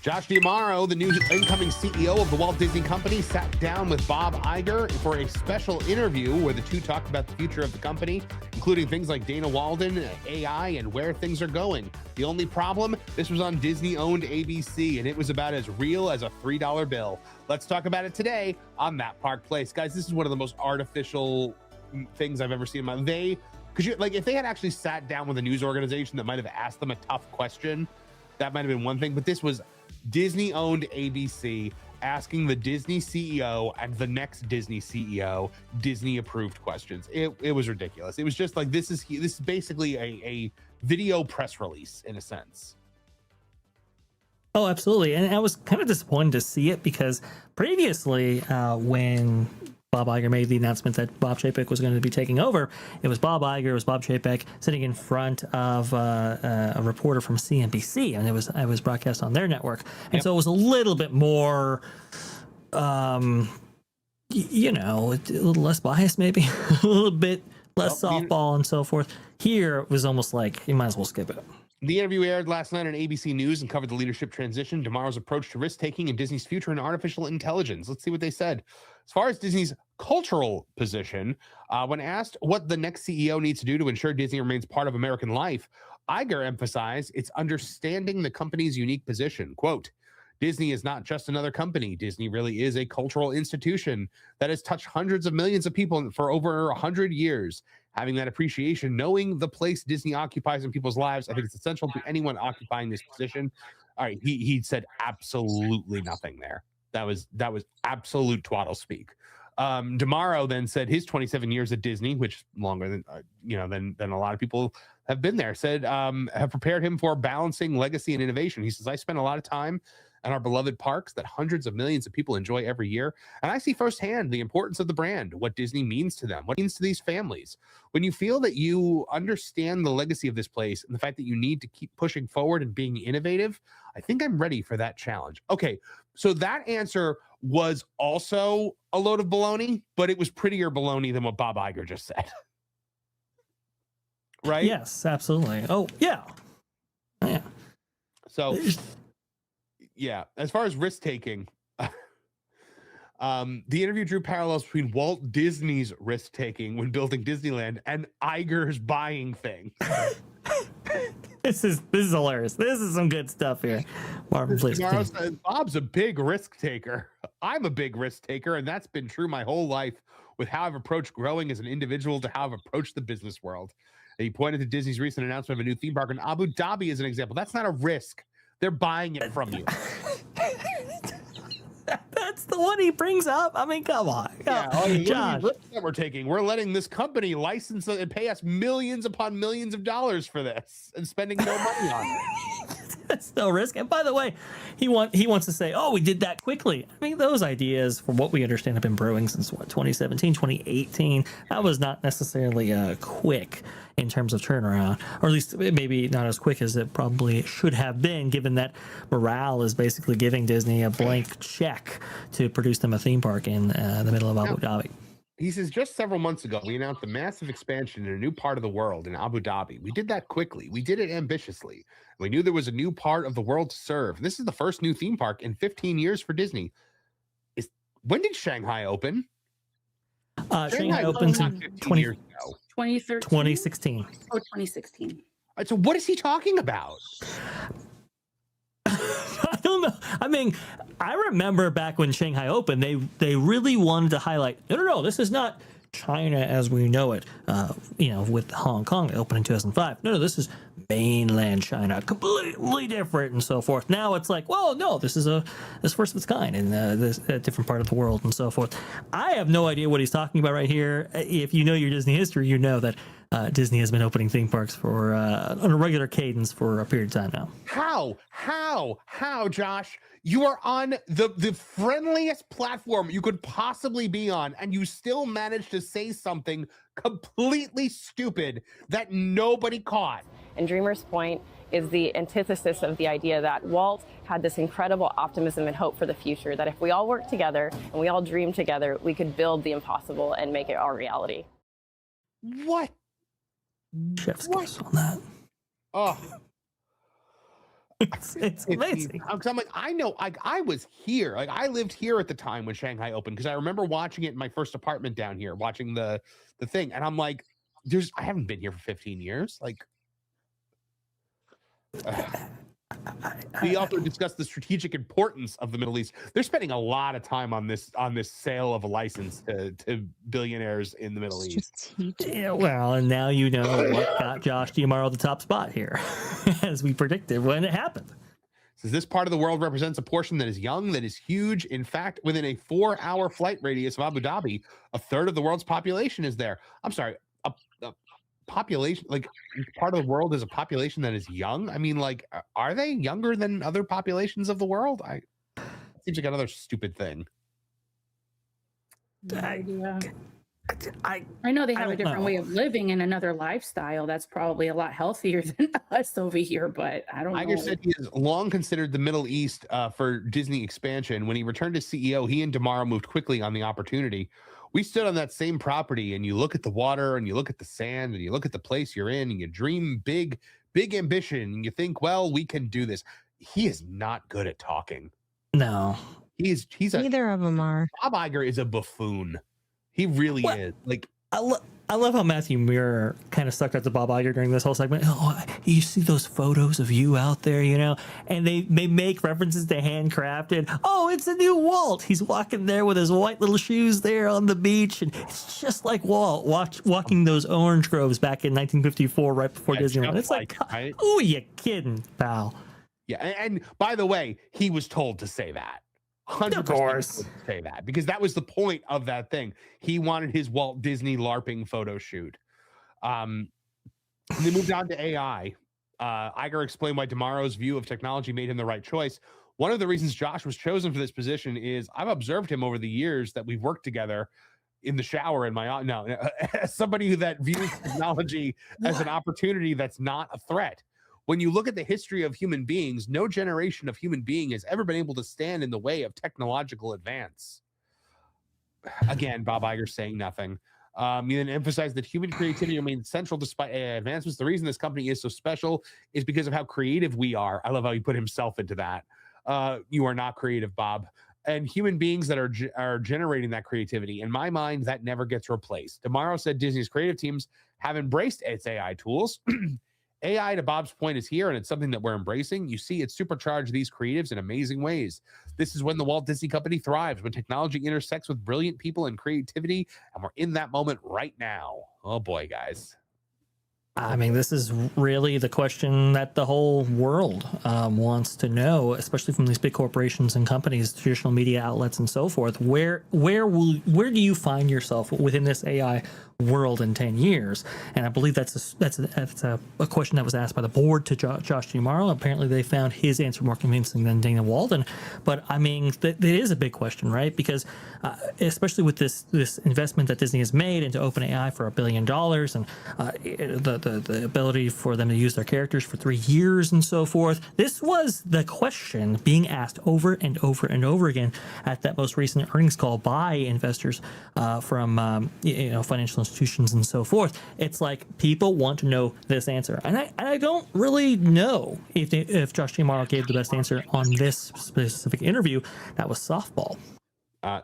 Josh D'Amaro, the new incoming CEO of the Walt Disney Company, sat down with Bob Iger for a special interview where the two talked about the future of the company, including things like Dana Walden, AI, and where things are going. The only problem, this was on Disney-owned ABC, and it was about as real as a $3 bill. Let's talk about it today on That Park Place. Guys, this is one of the most artificial things I've ever seen in my life. If they had actually sat down with a news organization that might have asked them a tough question, that might have been one thing, but this was Disney-owned ABC asking the Disney CEO and the next Disney CEO Disney-approved questions. It was ridiculous. It was just like, this is basically a video press release in a sense. Oh, absolutely. And I was kind of disappointed to see it because previously, when Bob Iger made the announcement that Bob Chapek was going to be taking over, it was Bob Iger, it was Bob Chapek sitting in front of a reporter from CNBC, and it was broadcast on their network. And so it was a little bit more, a little less biased, maybe a little bit less softball and so forth. Here it was almost like you might as well skip it. The interview aired last night on ABC News and covered the leadership transition, tomorrow's approach to risk-taking, and Disney's future in artificial intelligence. Let's see what they said. As far as Disney's cultural position, when asked what the next CEO needs to do to ensure Disney remains part of American life, Iger emphasized it's understanding the company's unique position. Quote, Disney is not just another company. Disney really is a cultural institution that has touched hundreds of millions of people for over 100 years. Having that appreciation, knowing the place Disney occupies in people's lives, I think it's essential to anyone occupying this position. All right, he said absolutely nothing there. That was absolute twaddle speak. D'Amaro then said his 27 years at Disney, which longer than a lot of people have been there, said have prepared him for balancing legacy and innovation. He says, I spent a lot of time at our beloved parks that hundreds of millions of people enjoy every year. And I see firsthand the importance of the brand, what Disney means to them, what it means to these families. When you feel that you understand the legacy of this place and the fact that you need to keep pushing forward and being innovative, I think I'm ready for that challenge. Okay, so that answer was also a load of baloney, but it was prettier baloney than what Bob Iger just said. Right? Yes, absolutely. Oh, yeah. Yeah. So, yeah, as far as risk-taking, the interview drew parallels between Walt Disney's risk-taking when building Disneyland and Iger's buying things. This is hilarious. This is some good stuff here. Marvin, please. Bob's a big risk taker. I'm a big risk taker, and that's been true my whole life with how I've approached growing as an individual to how I've approached the business world. He pointed to Disney's recent announcement of a new theme park in Abu Dhabi as an example. That's not a risk. They're buying it from you. That's the one he brings up. I mean, come on. Josh. That we're taking. We're letting this company license and pay us millions upon millions of dollars for this and spending no money on it. That's no risk. And by the way, he wants to say, oh, we did that quickly. I mean, those ideas, from what we understand, have been brewing since 2017, 2018. That was not necessarily quick in terms of turnaround, or at least maybe not as quick as it probably should have been, given that morale is basically giving Disney a blank check to produce them a theme park in the middle of Abu Dhabi. He says, just several months ago, we announced a massive expansion in a new part of the world in Abu Dhabi. We did that quickly. We did it ambitiously. We knew there was a new part of the world to serve. This is the first new theme park in 15 years for Disney. When did Shanghai open? Shanghai opens in 2016. 2016. So what is he talking about? I don't know. I mean, I remember back when Shanghai opened, they really wanted to highlight, no, this is not China as we know it, with Hong Kong opened in 2005. No, this is mainland China, completely different and so forth. Now it's like, well, no, this is first of its kind in this different part of the world and so forth. I have no idea what he's talking about right here. If you know your Disney history, you know that Disney has been opening theme parks for on a regular cadence for a period of time now. How, Josh? You are on the friendliest platform you could possibly be on, and you still managed to say something completely stupid that nobody caught. And Dreamer's Point is the antithesis of the idea that Walt had this incredible optimism and hope for the future, that if we all work together and we all dream together, we could build the impossible and make it our reality. What? Chef's kiss on that. Oh. It's amazing. Because I'm like, I know, I was here. Like, I lived here at the time when Shanghai opened, because I remember watching it in my first apartment down here, watching the thing. And I'm like, I haven't been here for 15 years. Like, we also discussed the strategic importance of the Middle East. They're spending a lot of time on this sale of a license to billionaires in the Middle East. Yeah, well, and now you know what got Josh DiMauro the top spot here, as we predicted when it happened. Says this part of the world represents a portion that is young, that is huge. In fact, within a 4-hour flight radius of Abu Dhabi, a third of the world's population is there. I'm sorry, a population, like, part of the world is a population that is young. I mean, like, are they younger than other populations of the world? It seems like another stupid thing. I know they have a different way of living and another lifestyle that's probably a lot healthier than us over here, but I don't know. Iger said he has long considered the Middle East for Disney expansion. When he returned as CEO, he and DiMauro moved quickly on the opportunity. We stood on that same property, and you look at the water, and you look at the sand, and you look at the place you're in, and you dream big ambition, and you think, well, we can do this. He is not good at talking. No. Neither of them are. Bob Iger is a buffoon. He really is. Like, I love how Matthew Muir kind of stuck up to Bob Iger during this whole segment. Oh, you see those photos of you out there, you know? And they make references to handcrafted. Oh, it's a new Walt. He's walking there with his white little shoes there on the beach. And it's just like Walt walking those orange groves back in 1954, right before Disneyland. It's like, right? Oh, you kidding, pal. Yeah. And by the way, he was told to say that. 100% of course. Say that, because that was the point of that thing. He wanted his Walt Disney LARPing photo shoot. They moved on to AI. Iger explained why DiMauro's view of technology made him the right choice. One of the reasons Josh was chosen for this position is I've observed him over the years that we've worked together in the shower in my as somebody that views technology as an opportunity that's not a threat. When you look at the history of human beings, no generation of human being has ever been able to stand in the way of technological advance. Again, Bob Iger saying nothing. He then emphasized that human creativity remains central despite AI advancements. The reason this company is so special is because of how creative we are. I love how he put himself into that. You are not creative, Bob. And human beings that are generating that creativity. In my mind, that never gets replaced. DiMauro said Disney's creative teams have embraced its AI tools. AI, to Bob's point, is here, and it's something that we're embracing. You see, it supercharged these creatives in amazing ways. This is when the Walt Disney Company thrives, when technology intersects with brilliant people and creativity, and we're in that moment right now. Oh boy, guys. I mean, this is really the question that the whole world wants to know, especially from these big corporations and companies, traditional media outlets, and so forth. Where do you find yourself within this AI world in 10 years? And I believe that's a question that was asked by the board to Josh DiMauro. Apparently, they found his answer more convincing than Dana Walden. But I mean, that is a big question, right? Because especially with this investment that Disney has made into OpenAI for $1 billion, and the ability for them to use their characters for 3 years and so forth. This was the question being asked over and over and over again at that most recent earnings call by investors from financial institutions and so forth. It's like people want to know this answer, and I don't really know if Josh DiMauro gave the best answer on this specific interview. That was softball.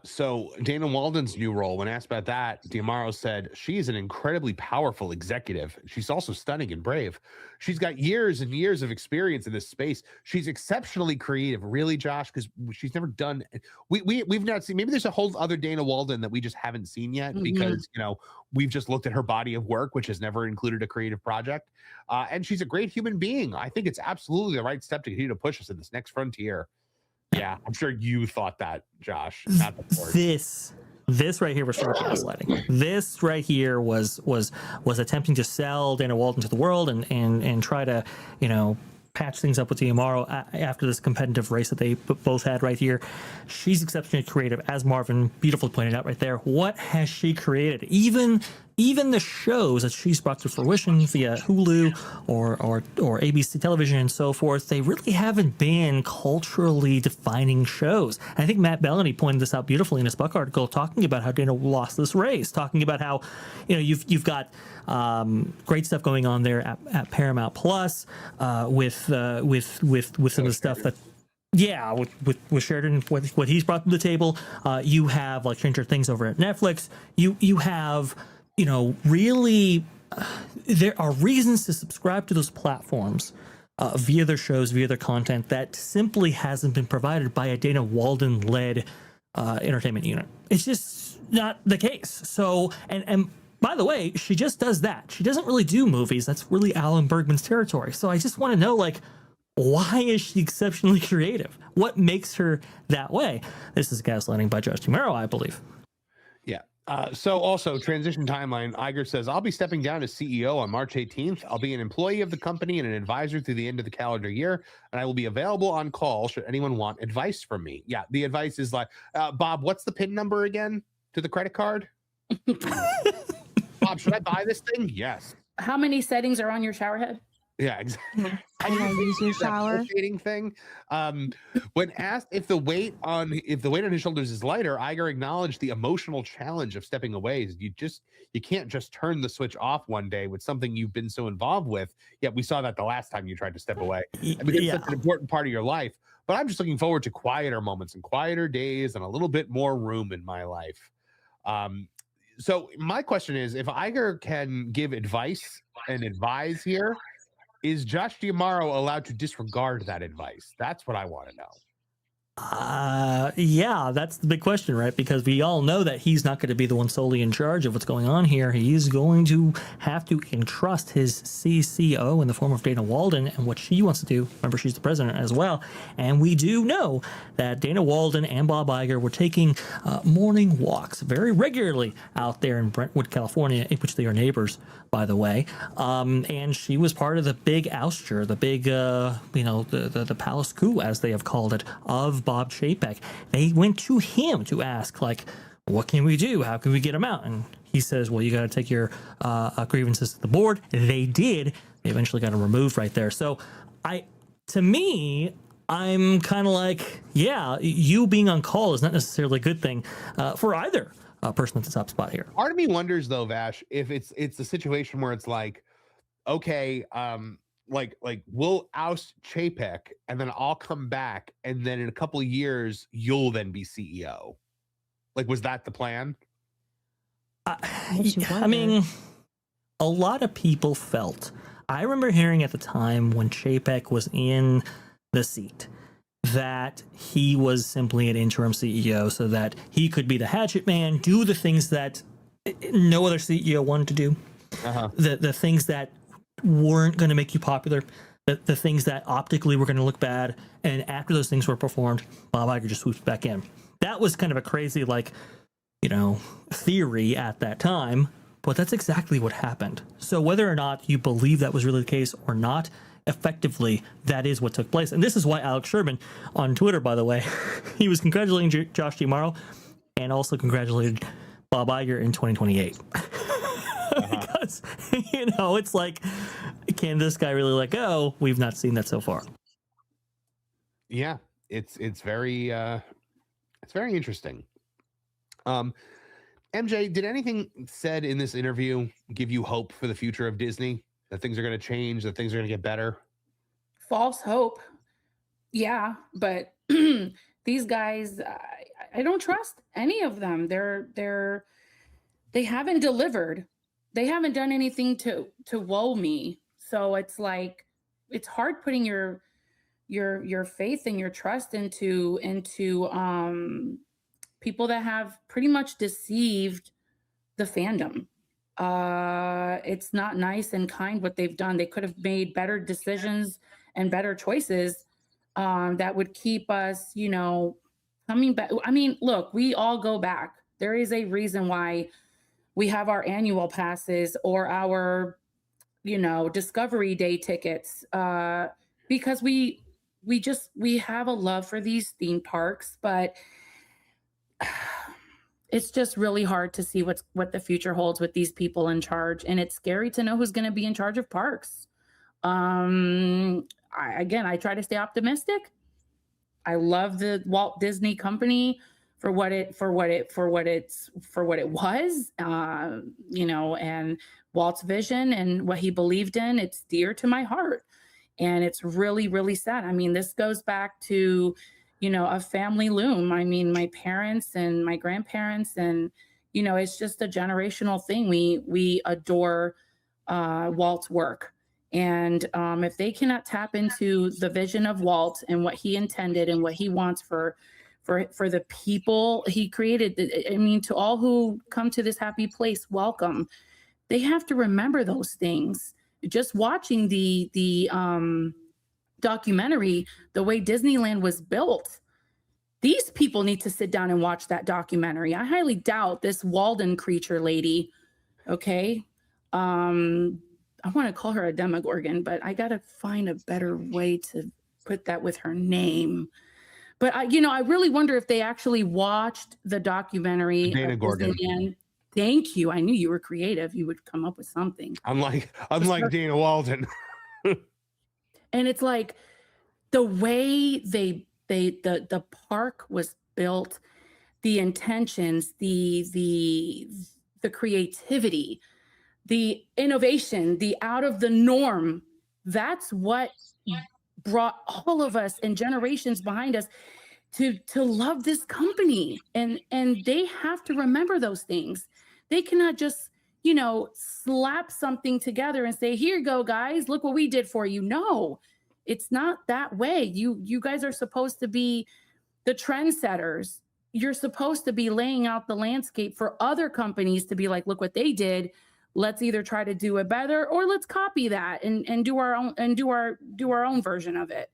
So Dana Walden's new role, when asked about that, DiMauro said she is an incredibly powerful executive. She's also stunning and brave. She's got years and years of experience in this space. She's exceptionally creative. Really, Josh? Because she's never done. We've not seen. Maybe there's a whole other Dana Walden that we just haven't seen yet, because we've just looked at her body of work, which has never included a creative project. And she's a great human being. I think it's absolutely the right step to continue to push us in this next frontier. Yeah, I'm sure you thought that, Josh. Not the board. This right here was sort of gaslighting. This right here was attempting to sell Dana Walden to the world and try to patch things up with DiMauro after this competitive race that they both had right here. She's exceptionally creative, as Marvin beautifully pointed out right there. What has she created? Even even the shows that she's brought to fruition via Hulu or ABC television and so forth, they really haven't been culturally defining shows. I think Matt Bellamy pointed this out beautifully in his Buck article, talking about how Dana lost this race, talking about how, you know, you've got great stuff going on there at Paramount Plus with some of the stuff that. Yeah, with Sheridan, what he's brought to the table. You have like Stranger Things over at Netflix. You have, you know, really, there are reasons to subscribe to those platforms via their shows, via their content that simply hasn't been provided by a Dana Walden-led entertainment unit. It's just not the case. So, and by the way, she just does that. She doesn't really do movies. That's really Alan Bergman's territory. So I just want to know, like, why is she exceptionally creative? What makes her that way? This is Gaslighting by Josh Tomorrow, I believe. Yeah. So also, transition timeline, Iger says, I'll be stepping down as CEO on March 18th. I'll be an employee of the company and an advisor through the end of the calendar year, and I will be available on call should anyone want advice from me. Yeah, the advice is like, Bob, what's the PIN number again to the credit card? Bob, should I buy this thing? Yes. How many settings are on your shower head? Yeah, exactly. Can I use your shower? Thing. When asked if the weight on his shoulders is lighter, Iger acknowledged the emotional challenge of stepping away. You can't just turn the switch off one day with something you've been so involved with. Yeah, we saw that the last time you tried to step away. I mean, it's such an important part of your life. But I'm just looking forward to quieter moments and quieter days and a little bit more room in my life. So my question is, if Iger can give advice and advise here, is Josh D'Amaro allowed to disregard that advice? That's what I want to know. Yeah, that's the big question, right? Because we all know that he's not going to be the one solely in charge of what's going on here. He's going to have to entrust his CCO in the form of Dana Walden and what she wants to do. Remember, she's the president as well. And we do know that Dana Walden and Bob Iger were taking morning walks very regularly out there in Brentwood, California, in which they are neighbors, by the way. And she was part of the big ouster, the big, the palace coup, as they have called it, of Bob Chapek. They went to him to ask, like, what can we do? How can we get him out? And he says, well, you got to take your grievances to the board. They did. They eventually got him removed right there. So to me, I'm kind of like, yeah, you being on call is not necessarily a good thing for either person at the top spot here. Part of me wonders, though, Vash, if it's a situation where it's like, okay, like we'll oust Chapek and then I'll come back and then in a couple of years you'll then be CEO. Like, was that the plan? I mean, a lot of people felt, I remember hearing at the time when Chapek was in the seat, that he was simply an interim CEO so that he could be the hatchet man, do the things that no other CEO wanted to do, the things that weren't going to make you popular, the things that optically were going to look bad, and after those things were performed, Bob Iger just swoops back in. That was kind of a crazy, theory at that time, but that's exactly what happened. So whether or not you believe that was really the case or not, effectively, that is what took place. And this is why Alex Sherman on Twitter, by the way, he was congratulating Josh D'Amaro and also congratulated Bob Iger in 2028. Because, it's like, can this guy really let go? We've not seen that so far. Yeah, it's very interesting. MJ, did anything said in this interview give you hope for the future of Disney? That things are going to change, that things are going to get better? False hope. Yeah, but these guys, I don't trust any of them. They haven't delivered. They haven't done anything to woe me. So it's like, it's hard putting your faith and your trust into people that have pretty much deceived the fandom. It's not nice and kind what they've done. They could have made better decisions and better choices that would keep us, coming back. I mean, look, we all go back. There is a reason why we have our annual passes or our, Discovery Day tickets, because we have a love for these theme parks, but it's just really hard to see what the future holds with these people in charge, and it's scary to know who's going to be in charge of parks. I try to stay optimistic. I love the Walt Disney Company for what it was, and Walt's vision and what he believed in. It's dear to my heart, and it's really, really sad. I mean, this goes back to, a family loom. I mean, my parents and my grandparents, and it's just a generational thing. We adore Walt's work. And if they cannot tap into the vision of Walt and what he intended and what he wants for the people he created, to all who come to this happy place, welcome. They have to remember those things. Just watching the documentary, the way Disneyland was built, these people need to sit down and watch that documentary. I highly doubt this Walden creature lady, okay? I want to call her a demogorgon, but I got to find a better way to put that with her name. But I really wonder if they actually watched the documentary. Dana Gorgon. Thank you. I knew you were creative. You would come up with something. Unlike Dana Walden. And it's like the way the park was built, the intentions, the creativity, the innovation, the out of the norm, that's what brought all of us and generations behind us to love this company. And they have to remember those things. They cannot just, slap something together and say, here you go, guys, look what we did for you. No, it's not that way. You guys are supposed to be the trendsetters. You're supposed to be laying out the landscape for other companies to be like, look what they did. Let's either try to do it better or let's copy that and do our own and do our own version of it.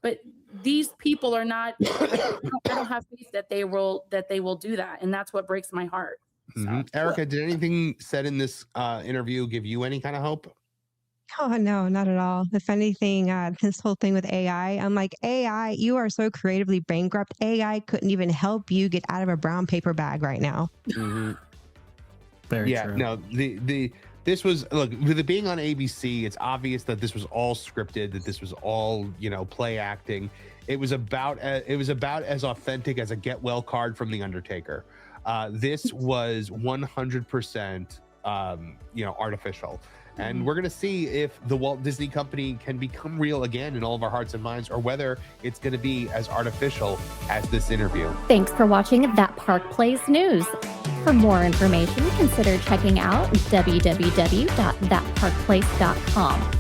But these people are not. I don't have faith that they will do that, and that's what breaks my heart. Mm-hmm. So. Erica, did anything said in this interview give you any kind of hope? Oh, no, not at all. If anything, this whole thing with AI, I'm like, AI, you are so creatively bankrupt. AI couldn't even help you get out of a brown paper bag right now. Mm-hmm. Very true. No, this was, look, with it being on ABC, it's obvious that this was all scripted, that this was all, play acting. It was about as authentic as a get well card from The Undertaker. This was 100%, artificial. And we're going to see if the Walt Disney Company can become real again in all of our hearts and minds, or whether it's going to be as artificial as this interview. Thanks for watching That Park Plays News. For more information, consider checking out www.thatparkplace.com.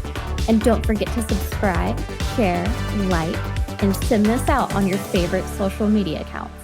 And don't forget to subscribe, share, like, and send this out on your favorite social media accounts.